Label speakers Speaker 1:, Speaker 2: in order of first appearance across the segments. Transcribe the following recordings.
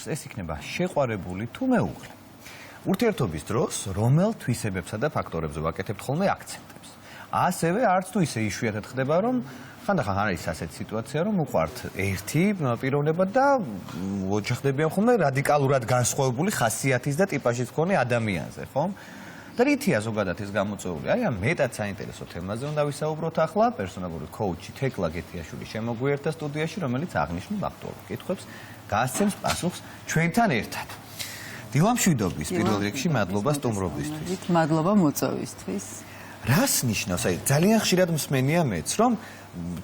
Speaker 1: გახსნას, ეს იქნება შეყვარებული თუ მეუღლე. ურთიერთობის დროს რომელ თვისებებსა და ფაქტორებზე ვაკეთებთ ხოლმე აქცენტებს. ასევე არც თუ ისე იშვიათად ხდება, რომ ხანდახან არის ასეთი სიტუაცია, რომ უყვართ ერთი პიროვნება და ოჯახდებიან ხოლმე რადიკალურად განსხვავებული ხასიათის და ტიპაჟის მქონე ადამიანზე, ხო? და რითია ზოგადად ეს გამოწვეული? აი ამ მეტად საინტერესო თემაზე უნდა ვისაუბროთ ახლა. პერსონალური კოუჩი თეკლა გეთიაშვილი შემოგვიერთდა სტუდიაში, რომელიც აღნიშნულ აქტუალურ კითხვებს გასცემს პასუხს ჩვენთან ერთად. დილამშვიდობის პირველ რიგში მადლობა სტუმრობისთვის.
Speaker 2: მადლობა მოწვევისთვის.
Speaker 1: რას ნიშნავს? აი ძალიან ხშირად მსმენია მეც, რომ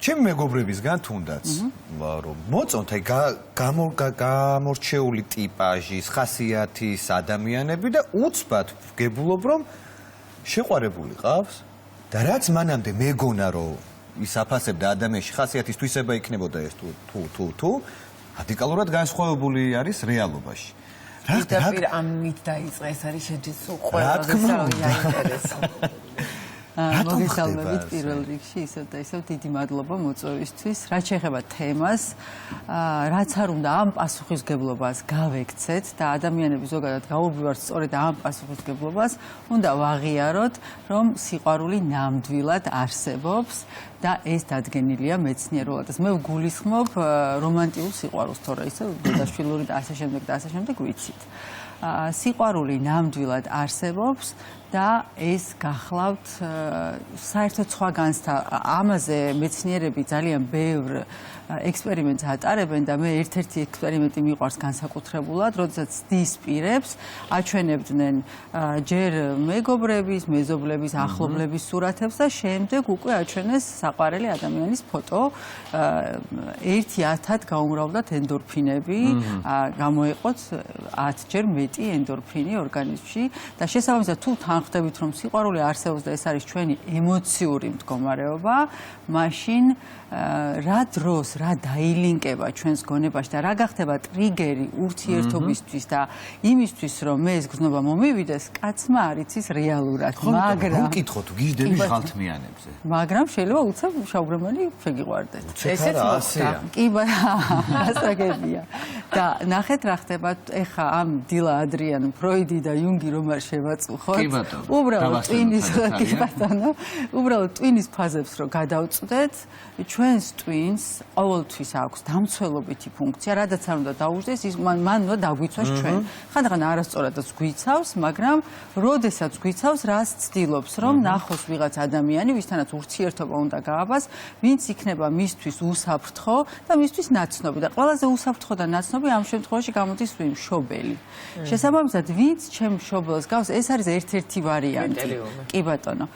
Speaker 1: ჩემი მეგობრებისგან თუნდაც რომ მოწონთ აი გამორჩეული ტიპაჟის, ხასიათის ადამიანები და უცბად ვგებულობ, რომ შეყვარებული ყავს და რაც მანამდე მეგონა რომ ის აფასებდა ადამიანში ხასიათის თვისება იქნებოდა ეს თუ რადიკალურად განსხვავებული არის რეალობაში.
Speaker 3: პირდაპირ ამით დაიწყე, ეს არის შეჯის ყველაზე საინტერესო.
Speaker 2: მოგესალმებით პირველ რიგში ისევ და ისევ დიდი მადლობა მოწვევისთვის. რაც შეეხება თემას, რაც არ უნდა ამ პასუხისგებლობას გავექცეთ და ადამიანები ზოგადად გაურბივართ სწორედ ამ პასუხისგებლობას, უნდა ვაღიაროთ, რომ სიყვარული ნამდვილად არსებობს და ეს დადგენილია მეცნიერულად. მე ვგულისხმობ რომანტიულ სიყვარულს, თორე ისე დედაშვილური და ასე შემდეგ ვიცით. სიყვარული ნამდვილად არსებობს და ეს გახლავთ საერთოდ სხვა განცდა. ამაზე მეცნიერები ძალიან ბევრ ექსპერიმენტს ატარებენ და მე ერთ-ერთი ექსპერიმენტი მიყვარს განსაკუთრებულად, როდესაც ცდის პირებს აჩვენებდნენ ჯერ მეგობრების, მეზობლების, ახლობლების სურათებს და შემდეგ უკვე აჩვენეს საყვარელი ადამიანის ფოტო. 1-1000 გაუმრავლდათ ენდორფინები, გამოეყოთ 10-ჯერ მეტი ენდორფინი ორგანიზმში და შესაბამისად თუ თანხმდებით, რომ სიყვარული არსებობს და ეს არის ჩვენი ემოციური მდგომარეობა, მაშინ რა დროს, რა დაილინკება ჩვენს გონებაში და რა გახდება ტრიგერი ურთიერთობისთვის და იმისთვის, რომ მე ეს გზნობა მომივიდეს, კაცმა არ იცის რეალურად, მაგრამ
Speaker 1: ვკითხოთ, გიждდები ხალთმიანებზე.
Speaker 2: მაგრამ შეიძლება უცებ შავგრემელი შეგიყვარდეთ.
Speaker 1: ესეც მოხდა.
Speaker 2: კი, ასაგებია. და ნახეთ რა ხდება, ეხა ამ დილა ადრიან ფროიდი და იუნგი რომ არ შევაწუხოთ. უბრალოდ ტვინის ფაზებს რო გადავწვდეთ, ჩვენს ტვინს ყოველთვის აქვს დამცველობითი ფუნქცია, რადგან არ უნდა დაუждდეს, ის მან უნდა დაგვიცვას ჩვენ. ხანდახან არასწორადაც გვიცავს, მაგრამ როდესაც გვიცავს, რას ცდილობს, რომ ნახოს ვიღაც ადამიანი, ვისთანაც ურთიერთობა უნდა გააბას, ვინც იქნება მისთვის უსაფრთხო და მისთვის ნაცნობი და ყველაზე უსაფრთხო და ნაცნობი ამ შემთხვევაში გამოდის მშობელი. შესაბამისად, ვინც ჩემ მშობელს გავს, ეს არის ერთ-ერთი ვარიანტი. კი ბატონო.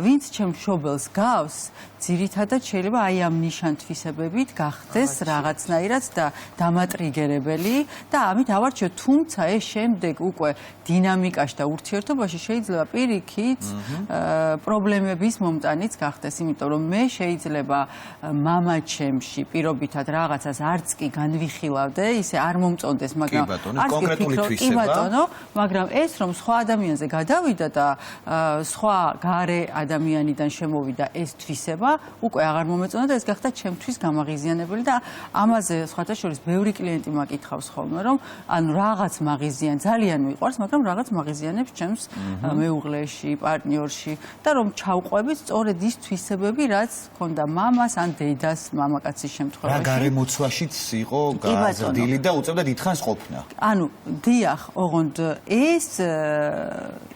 Speaker 2: ვინც ჩემ მშობელს გავს, ძირითადად შეიძლება აი ამ ნიშან-თვისებებით გახდეს რაღაცნაირად და დამატრიგერებელი და ამით ავარჩიოთ, თუმცა ეს შემდეგ უკვე დინამიკაში და ურთიერთობაში შეიძლება პირიქით პრობლემების მომტანიც გახდეს, იმიტომ რომ მე შეიძლება მამაჩემში პირობითად რაღაცას არც კი განვიხილავდე, ისე არ მომწონდეს, მაგრამ
Speaker 1: არც კი
Speaker 2: ბატონო, მაგრამ ეს რომ სხვა ადამიანზე გადავიდა და სხვა გარე ადამიანიდან შემოვიდა ეს თვისება, უკვე აღარ მომეწონა და ეს გახდა ჩემთვის გამაღიზიანებელი და ამაზე სხვათა შორის ბევრი კლიენტი მაკითხავს ხოლმე, რომ ანუ რაღაც მაღიზიან ძალიან მიყვარს, მაგრამ რაღაც მაღიზიანებს ჩემს მეუღლეში, პარტნიორში და რომ ჩავყვებით სწორედ ის თვისებები, რაც ქონდა მამას ან დედას მამაკაცის შემთხვევაში.
Speaker 1: რა გარემოცვაშიც იყო გაზრდილი და უწევდა დიდხანს ყოფნა.
Speaker 2: ანუ დიახ, ოღონდ ეს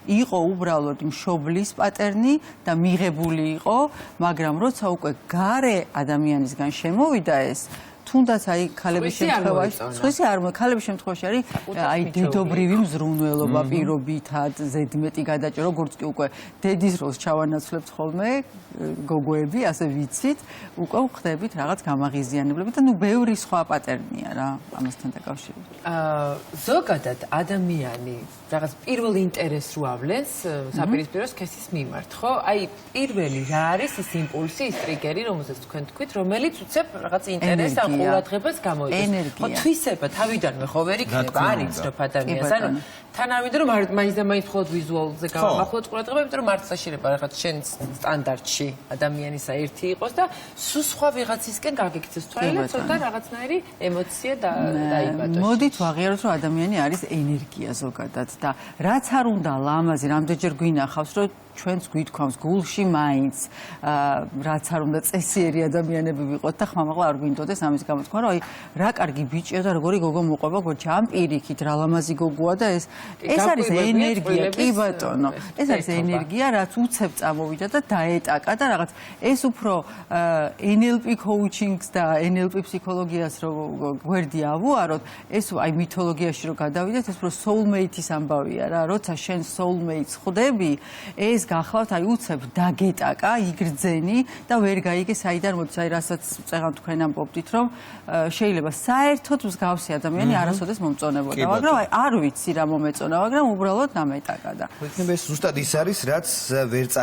Speaker 2: იყო უბრალოდ მშობლის პატერნი და მიღებული იყო, მაგრამ როცა უკვე გარე ადამიანისგან შემოვიდა ეს, თუნდაც აი ქალების შემთხვევაში, ქალების შემთხვევაში არის აი დედობრივი მზრუნველობა პირობითად, ზედმეტი გადაჭრა, როგორც კი უკვე დედის როლს ჩავანაცვლებთ ხოლმე, გოგოები, ასე ვიცით, უკვე ვხდებით რაღაც გამაღიზიანებლები და ნუ ბევრი სხვა პატერნია რა ამასთან დაკავშირებით.
Speaker 3: ზოგადად ადამიანი რაღაც პირველ ინტერესს რო ავლენს საპირისპირო სქესის მიმართ, ხო? აი პირველი რა არის ის იმპულსი, ის ტრიგერი, რომელსაც თქვენ თქვით, რომელიც უცებ რაღაც ინტერესს ან ყურადღებას გამოიწვევს.
Speaker 2: ენერგია.
Speaker 3: ხო, თვისება თავიდანვე ხო ვერ იქნება,
Speaker 1: თქმა
Speaker 3: არ
Speaker 1: უნდა.
Speaker 3: იცნობ ადამიანს.
Speaker 2: კი,
Speaker 3: ანუ
Speaker 2: ბატონო.
Speaker 3: თან ავიდე რომ მაინც და მაინც მხოლოდ ვიზუალზე გავამახვილოთ ყურადღება, იმიტომ რომ მართლა შეიძლება რაღაც შენ სტანდარტში ადამიანისა ერთი იყოს და სულ სხვა ვიღაცისკენ გაგიქცეს თვალე და ცოტა რაღაცნაირი ემოცია დაიბადოს.
Speaker 2: მოდით ვაღიაროთ, რომ ადამიანი არის ენერგია ზოგადად და რაც არ უნდა ლამაზი, რამდენჯერ გვინახავს, რომ ჩვენს გვითქვამს გულში მაინც რაც არ უნდა წესიერი ადამიანები ვიყოთ და ხმამაღლა არ გვინდოდეს ამის გამოთქმა, რომ აი რა კარგი ბიჭია და როგორი გოგო მოყვება გორჩა ამ პირიქით რა ლამაზი გოგოა და ეს არის ენერგია, კი ბატონო, ეს არის ენერგია, რაც უცებ წამოვიდა და დაეტაკა და რაღაც ეს უფრო NLP coaching-ს და NLP ფსიქოლოგიას რო გვერდი ავუაროთ, ეს აი მითოლოგიაში რო გადავიდეთ, ეს უფრო soulmate-ის ამბავია რა, როცა შენ soulmate-ს ხვდები, ეს გახლავთ აი უცებ დაგეტაკა, იგრძენი და ვერ გაიგე საიდან მოდის, აი რასაც წეღან თქვენ ამბობდით, რომ შეიძლება საერთოდ მსგავსი ადამიანი არასოდეს მომწონებოდა, მაგრამ აი არ ვიცი რა მომეწონა, მაგრამ უბრალოდ დამეტაკა და
Speaker 1: იქნება ეს ზუსტად ის არის, რაც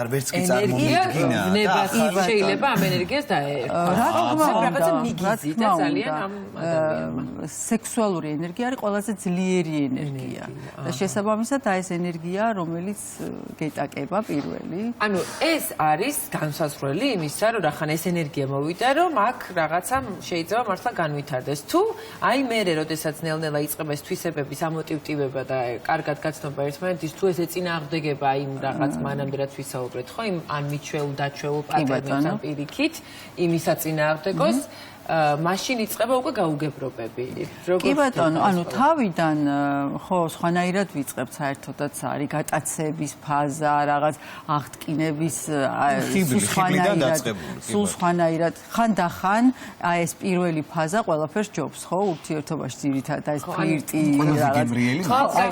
Speaker 1: ვერც კი წარმომიდგინა.
Speaker 3: შეიძლება ამ ენერგიას დაერქვა.
Speaker 2: რა თქმა უნდა,
Speaker 3: რაღაცა მიგიზი და ძალიან ამ ადამიანს.
Speaker 2: სექსუალური ენერგია არის ყველაზე ძლიერი ენერგია და შესაბამისად აი ეს ენერგია, რომელიც გეტაკება პირველი.
Speaker 3: ანუ ეს არის განსაზღვრელი იმისა, რომ რახან ეს ენერგია მოვიდა, რომ აქ რაღაცა შეიძლება მართლა განვითარდეს. თუ აი მე, როდესაც ნელ-ნელა იწყება ეს თვისებების ამოტივტივება და კარგად გაცნობა ერთმანეთის, თუ ეს ეწინააღმდეგება იმ რაღაც მანამდე რაც ვისაუბრეთ, ხო, იმ ან მიჩვეულ დაჩვეულ პატერნებს ამ პირიქით, იმის აწინააღმდეგოს მაშინ იწყება უკვე გაუგებრობები.
Speaker 2: კი ბატონო, ანუ თავიდან ხო სხვანაირად ვიწყებთ საერთოდაც არის გატაცების ფაზა, რაღაც აღტკინების სულ სხვანაირად ხანდახან აი ეს პირველი ფაზა ყველაფერს ჯობს, ხო, ურთიერთობაში ძირითადად ეს ფლირტი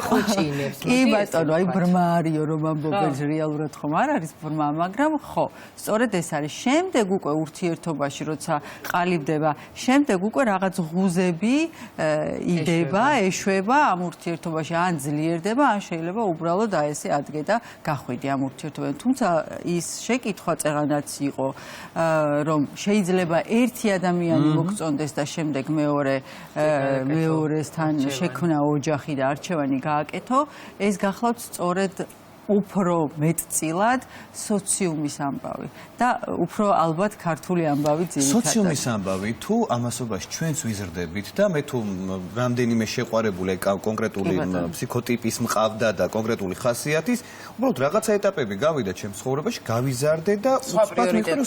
Speaker 3: ხუჭინებს.
Speaker 2: კი ბატონო, აი ბრმა არისო რომ ამბობენ რეალურად ხომ არ არის ბრმა, მაგრამ ხო, სწორედ ეს არის. შემდეგ უკვე ურთიერთობაში როცა ყალიბდება შემდეგ უკვე რაღაც ღუზები იდება, ეშვება ამ ურთიერთობაში, ან ძლიერდება, ან შეიძლება უბრალოდ აი ესე ადგე და გახვიდე ამ ურთიერთობაზე. თუმცა ის შეკითხვა წეღანაც იყო, რომ შეიძლება ერთი ადამიანი მოგწონდეს და შემდეგ მეორესთან შექმნა ოჯახი და არჩევანი გააკეთო, ეს გახლავთ სწორედ უფრო მეტწილად სოციუმის ამბავი და უფრო ალბათ ქართული ამბავი ძირითადად.
Speaker 1: სოციუმის ამბავი თუ ამასობაში ჩვენც ვიზრდებით და მე თუ რამდენიმე შეყვარებული კონკრეტული ფსიქოტიპის მყავდა და კონკრეტული ხასიათის, უბრალოდ რაღაცა ეტაპები გავიდა ჩემს ცხოვრებაში, გავიზარდე და უცბად მიყვრე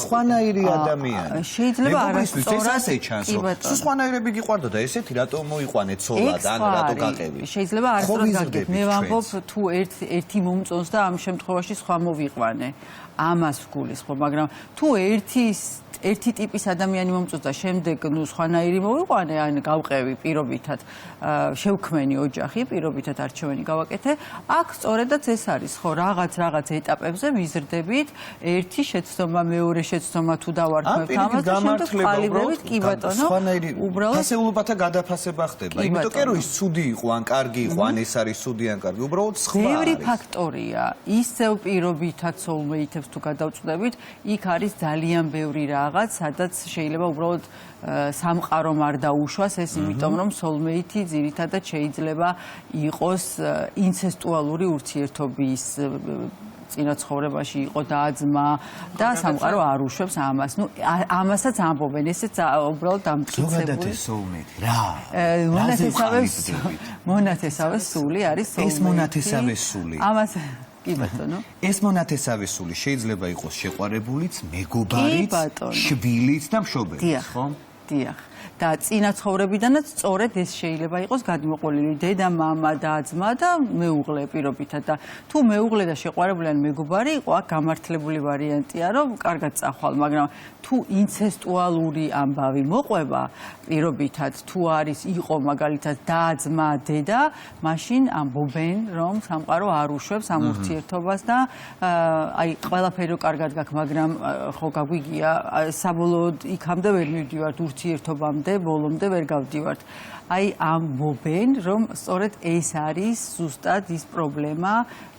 Speaker 1: სხვანაირი ადამიანი.
Speaker 2: შეიძლება არასწორად
Speaker 1: სხვანაირები გიყვარდა და ესეთი რატომ მოიყვანე ცოლად ან რატო გაყევი?
Speaker 2: შეიძლება არასწორად გაგეთ. მე ვამბობ თუ ერთი მომწონს და ამ შემთხვევაში სხვა მოვიყვანე. ამას ვგულისხმობ, მაგრამ თუ ერთი ტიპის ადამიანი მომწონს და შემდეგ სხვანაირი მოვიყვანე, ან გავყევი პირობითად, შევქმენი ოჯახი, პირობითად არჩევანი გავაკეთე, აქ სწორედაც ეს არის, ხო, რაღაც ეტაპებზე ვიზრდებით, ერთი შეცდომა, მეორე შეცდომა თუ დავარქმევთ ამას და შემდეგ ყალიბებით, კი ბატონო,
Speaker 1: უბრალოდ ფასეულობათა გადაფასება ხდება. იმიტომ კი რომ ის ცუდი იყო, ან კარგი იყო, ან ეს არის ცუდი ან კარგი, უბრალოდ სხვა არის.
Speaker 2: ბევრი ფაქტორია. ისევ პირობითად soulmate-ებს თუ გადავწყვეტებით, იქ არის ძალიან ბევრი რაღაც, სადაც შეიძლება უბრალოდ სამყარომ არ დაუშვას ეს, იმიტომ რომ soulmate-ი ძირითადად შეიძლება იყოს ინცესტუალური ურთიერთობის წინა ცხოვრებაში იყო და-ძმა და სამყარო არ უშვებს ამას. ნუ ამასაც ამბობენ, ესეც უბრალოდ დამტკიცებული.
Speaker 1: ზოგადად ეს soulmate რა?
Speaker 2: მონათესავე სული არის soulmate.
Speaker 1: ეს მონათესავე სული.
Speaker 2: ამას კი ბატონო.
Speaker 1: ეს მონათესავე სული შეიძლება იყოს შეყვარებულიც, მეგობარიც, შვილიც და მშობელიც, ხო?
Speaker 2: დიახ. და წინა ცხოვრებიდანაც სწორედ ეს შეიძლება იყოს გადმოყოლილი დედა, მამა და ძმა და მეუღლე პირობითად და თუ მეუღლე და შეყვარებული ან მეგობარი იყო, აქ გამართლებული ვარიანტია, რომ კარგად წახვალ, მაგრამ თუ ინცესტუალური ამბავი მოყვება პირობითად, თუ იყო მაგალითად და ძმა, დედა, მაშინ ამბობენ, რომ სამყარო არ უშვებს ამ ურთიერთობას და აი ყველაფერი კარგად გაქვს, მაგრამ ხო გაგვიგია, საბოლოოდ იქამდე ვერ მივდივართ ურთიერთობამდე ბოლომდე ვერ გავდივართ. აი ამბობენ, რომ სწორედ ეს არის ზუსტად ის პრობლემა,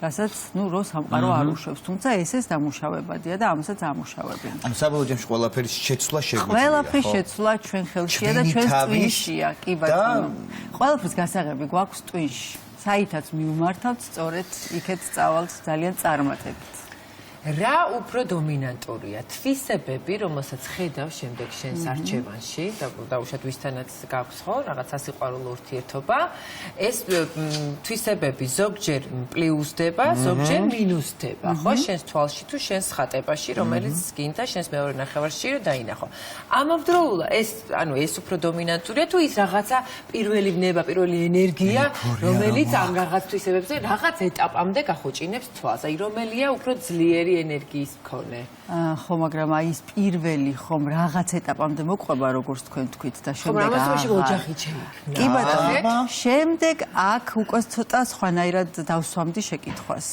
Speaker 2: რასაც რო სამყარო არ უშვებს. თუმცა ეს დამუშავებადია და ამასაც ამუშავებენ.
Speaker 1: ანუ საბოლოო ჯამში ყველაფერის შეცვლა შეგვიძლია.
Speaker 2: ყველაფრის შეცვლა ჩვენ ხელშია და ჩვენს ტვინშია, კი ბატონო. ყველაფრის გასაღები გვაქვს ტვინში. საითაც მივმართავთ, სწორედ იქეთ წავალთ ძალიან წარმატებით.
Speaker 3: რა უფრო დომინანტურია თვისებები, რომელსაც ხედავ შემდეგ შენს არჩევანში, დაუშვათ ვისთანაც გაქვს ხო, რაღაც სასიყვარულო ურთიერთობა, ეს თვისებები ზოგჯერ პლუსდება, ზოგჯერ მინუსდება, ხო, შენს თვალში თუ შენს ხატებაში, რომელიც გინდა შენს მეორე ნახევარში რომ დაინახო. ამავდროულად ეს უფრო დომინანტურია თუ ის რაღაცა პირველი ვნება, პირველი ენერგია, რომელიც ამ რაღაც თვისებებზე რაღაც ეტაპამდე გახოჭინებს თვალს. აი რომელია უფრო ძლიერი ენერგიის მქონე.
Speaker 2: ხო, მაგრამ აი ის პირველი ხომ რაღაც ეტაპამდე მოყვება, როგორც თქვენ თქვით და შემდეგ
Speaker 3: ამასობაში ოჯახი შეიქმნა.
Speaker 2: კი ბატონო, შემდეგ აქ უკვე ცოტა სხვანაირად დავსვამდი შეკითხვას.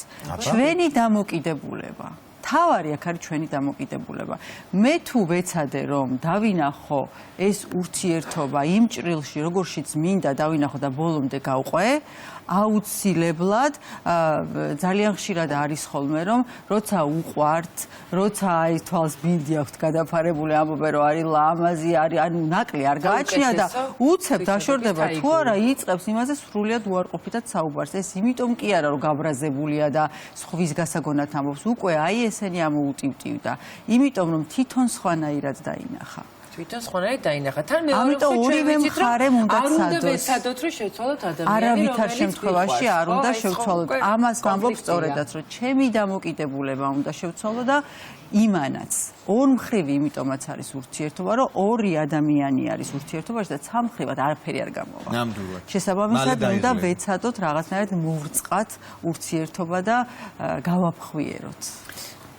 Speaker 2: ჩვენი დამოკიდებულება. თავარი აქ არის ჩვენი დამოკიდებულება. მე თუ ვეცადე რომ დავინახო ეს ურთიერთობა იმ ჭრილში, როგორშიც მინდა დავინახო და ბოლომდე გავყვე, აუცილებლად ძალიან ხშირად არის ხოლმე რომ როცა უყვართ, როცა აი თვალს ბინდი აქვთ გადაფარებული, ამბობენ რომ არის ლამაზი, არის ანუ ნაკლი არ გააჩნია და უცებ დაშორდება თუ არა იწყებს იმაზე სრულიად უარყოფითად საუბარს. ეს იმიტომ კი არა რომ გაბრაზებულია და სხვის გასაგონად ამბობს, უკვე აი ესენი ამოუტივტივდა. იმიტომ რომ თვითონ სხვანაირად დაინახა.
Speaker 3: თვითონ სხვანაირად დაინახა. თან მეორე
Speaker 2: ამიტომ ორივე მხარემ უნდა
Speaker 3: ვეცადოთ რომ შევცვალოთ ადამიანი,
Speaker 2: არავითარ შემთხვევაში არ უნდა შევცვალოთ. ამას ვამბობ სწორედაც, რომ ჩემი დამოკიდებულება უნდა შევცვალო და იმანაც. ორმხრივი იმიტომაც არის ურთიერთობა, რომ ორი ადამიანი არის ურთიერთობაში და ცალმხრივად არაფერი არ გამოვა.
Speaker 1: ნამდვილად.
Speaker 2: შესაბამისად უნდა ვეცადოთ რაღაცნაირად მოვრწყათ ურთიერთობა და გავაფხვიეროთ.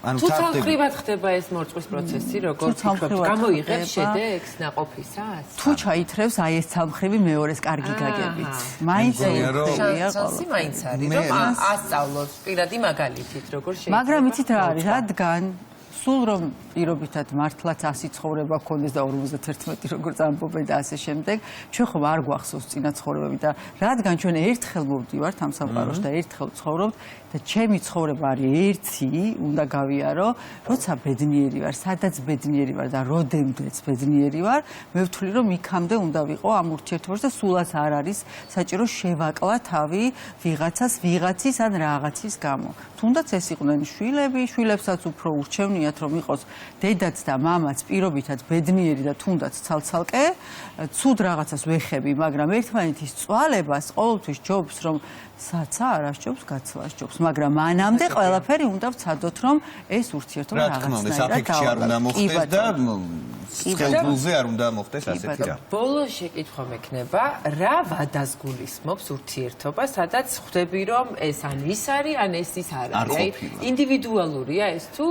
Speaker 3: თუ ცალმხრივად ხდება ეს მორწმის პროცესი, როგორც ვფიქრობ, გამოიღებს შედეგს ნაყოფისას?
Speaker 2: თუ ჩაითრევს აი ეს ცალმხრივი მეორეს კარგი გაგებით. მაინც ეუხერია
Speaker 3: შანსი მაინც არის, რომ ასწავლოს პირადი მაგალითით, როგორ შეიძლება.
Speaker 2: მაგრამ იცით რა არის, რადგან სულ რომ პირობითად მართლაც 100 ცხოვრება გქონდეს და 51 როგორც ამბობენ და ასე შემდეგ, ჩვენ ხომ არ გვახსოვს წინა ცხოვრებები და რადგან ჩვენ ერთხელ მოვდივართ ამ სამყაროში და ერთხელ ცხოვრობთ და ჩემი ცხოვრება არის ერთი, უნდა გავიარო, როცა ბედნიერი ვარ, სადაც ბედნიერი ვარ და როდემდეც ბედნიერი ვარ, მე ვთვლი რომ იქამდე უნდა ვიყო ამ ურთიერთობაში და სულაც არ არის საჭირო შევაკლა თავი ვიღაცას, ვიღაცის ან რაღაცის გამო. თუნდაც ეს იყვნენ შვილები, შვილებსაც უფრო ურჩევნიათ რომ იყოს დედაც და მამაც პირობითად ბედნიერი და თუნდაც ცალ-ცალკე, ცუდ რაღაცას ვეხები, მაგრამ ერთმანეთის წვალებას ყოველთვის ჯობს რომ საცა არ ასჯობს, გაცვლა ასჯობს, მაგრამ მანამდე ყველაფერი უნდა ვცადოთ რომ ეს ურთიერთობა რაღაცნაირად
Speaker 1: საფიქრში არ უნდა მოხდეს და ხელგულზე არ უნდა მოხდეს ასეთი რა.
Speaker 3: ბოლო შეკითხვა მექნება, რა ვადას გულისხმობს ურთიერთობა, სადაც ხვდები რომ ეს ან ის არის, ან ეს ის არ არის. ინდივიდუალურია ეს თუ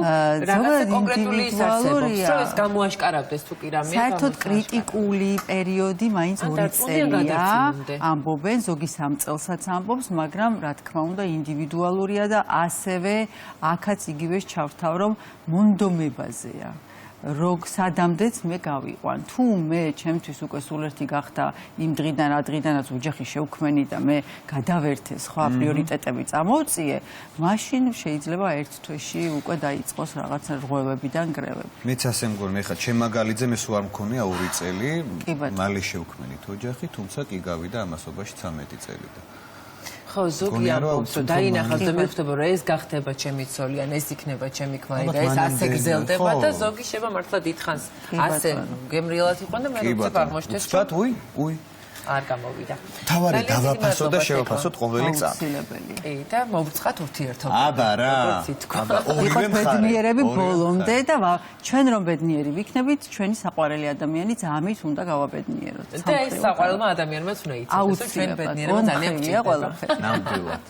Speaker 3: რაღაცა კონკრეტული ის არსებობს, რომ ეს გამოაშკარავდეს თუ კი რამეა.
Speaker 2: საერთოდ კრიტიკული პერიოდი მაინც 2 წელია, ამბობენ, ზოგი 3 წელსაც ამბობს, მაგრამ რა თქმა უნდა ინდივიდუალურია და ასევე აქაც იგივე ჩავთავ რომ მონდომებაზეა. როგ სადამდეც მე გავიყვან. თუ მე ჩემთვის უკვე სულერთი გახდა იმ დღიდან რა დღიდანაც ოჯახი შევქმენი და მე გადავერთე სხვა პრიორიტეტები წამოვწიე, მაშინ შეიძლება ერთ თვეში უკვე დაიწყოს რაღაცა რღვევები და ნგრევები.
Speaker 1: მეც ასე მგონი, ეხლა ჩემ მაგალითზე მე სულ არ მქონია 2 წელი, მალე შევქმენით ოჯახი, თუმცა კი გავიდა ამასობაში 13 წელი და
Speaker 3: ხო, ზოგი ამბობს, რომ დაინახავს და მივხვდება, რომ ეს გახდება ჩემი ცოლი, ან ეს იქნება ჩემი ქმარი და ეს ასე გრძელდება და ზოგი შევა მართლა დიდხანს ასე გემრიელად იყო და მე როცა აღმოჩნდეს,
Speaker 1: უი
Speaker 3: არ გამოვიდა.
Speaker 1: თავარი დავაფასო და შევაფასოთ ყოველი წამი.
Speaker 3: კი, და მოვწყათ ურთიერთობა.
Speaker 1: აბა რა.
Speaker 2: ორივე ბედნიერები ბოლომდე და ჩვენ რომ ბედნიერი ვიქნებით, ჩვენი საყვარელი ადამიანიც ამით უნდა გავაბედნიეროთ.
Speaker 3: და ეს საყვარელმა ადამიანმაც უნდა იცოდეს, რომ ჩვენ ბედნიერება ძალიან გვჭირდება.
Speaker 1: ნამდვილად.